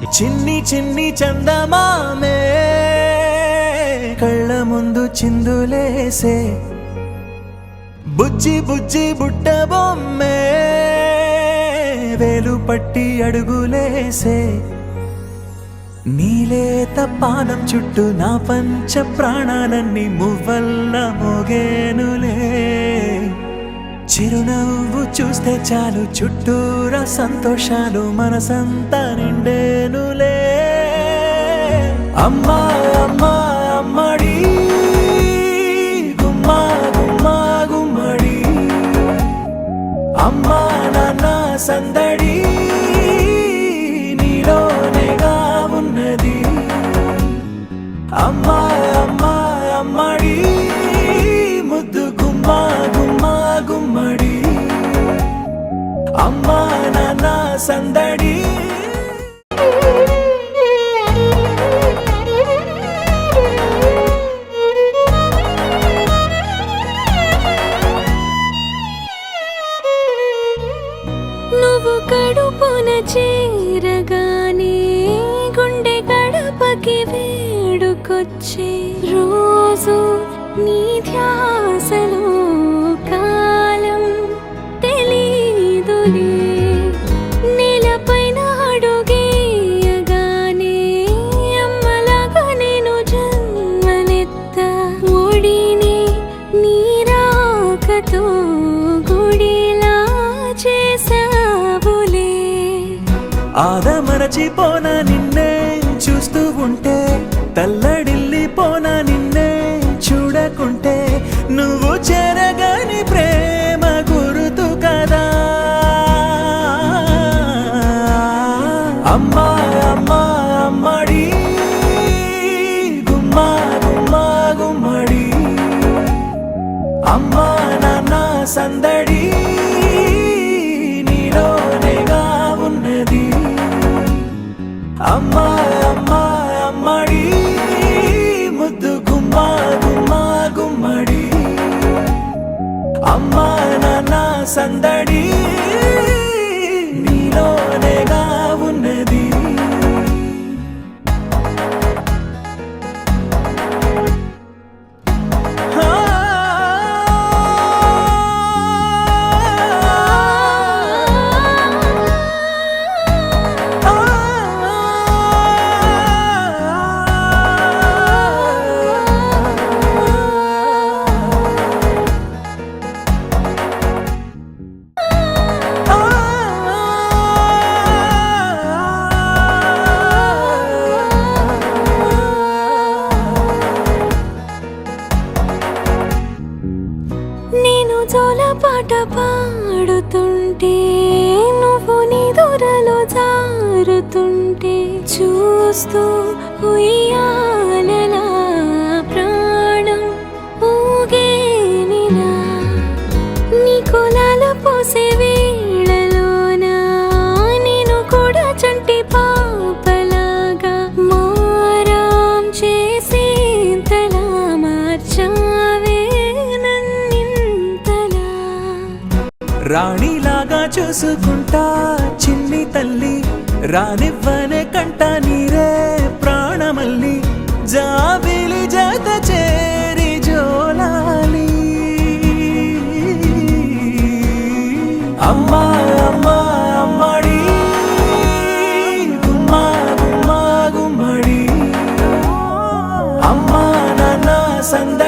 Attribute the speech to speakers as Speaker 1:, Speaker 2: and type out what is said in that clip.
Speaker 1: చిన్ని చిన్ని చందమామే కళ్ళ ముందు చిందులేసే బుజ్జి బుజ్జి బుట్ట బొమ్మే వేలు పట్టి అడుగులేసే నీలేత పానం చుట్టూ నా పంచ ప్రాణాలన్నీ మువ్వల్ల మోగేనులే చిరునవ్వు చూస్తే చాలు చుట్టూరా సంతోషాలు మనసంతా నిండేనులే అమ్మా అమ్మా అమ్మడి గుమ్మా గుమ్మా గుమ్మడి అమ్మా నాన్న సందడి నీలోనేగా ఉన్నది అమ్మా అమ్మా అమ్మడి ముద్దు గుమ్మా గుమ్మా గుమ్మడి అమ్మా నాన్న సందడి
Speaker 2: నువ్వు కడుపున చేరగానే గుండె గడపకి వేడుకొచ్చే రోజు నీ ధ్యాసలో కాలం తెలీదులే నేలపైన అడుగేయగానే అమ్మలాగా నేను జన్మనెత్త ఒడిని నీరాకతో గుడిలా చేసావులే
Speaker 1: ఆదమరచిపోనా నిన్నే చూస్తూ ఉంటే తల్లడిల్లిపోనా నిన్నే చూడకుంటే నువ్వు చెరగని ప్రేమ గురుతు కదా అమ్మా అమ్మా అమ్మడి గుమ్మా గుమ్మా గుమ్మడి అమ్మా నాన్న సందడి నీలోనేగా ఉన్నది అమ్మా అమ్మా అమ్మడి ముద్దు గుమ్మా గుమ్మా గుమ్మడి అమ్మా నాన్న సందడి నీలోనేగా ఉన్నది
Speaker 2: నేను జోలపాట పాడుతుంటే నువ్వు నీ దూరలో జారుతుంటే చూస్తూ ఉయ్యాలలా ప్రాణం ఊగేనినా నీ కులాల పోసే వేళలోనా నేను కూడా చంటి పాపలాగా మారాం చేసేంతలా మార్చావే
Speaker 1: రాణిలాగా చూసుకుంటా చిన్ని తల్లి రానివ్వనే కంట నీరే ప్రాణమల్లి జాబిలి జత చేరి జోలాలి అమ్మా అమ్మా అమ్మడి గుమ్మా గుమ్మా గుమ్మడి అమ్మా నాన్న సంద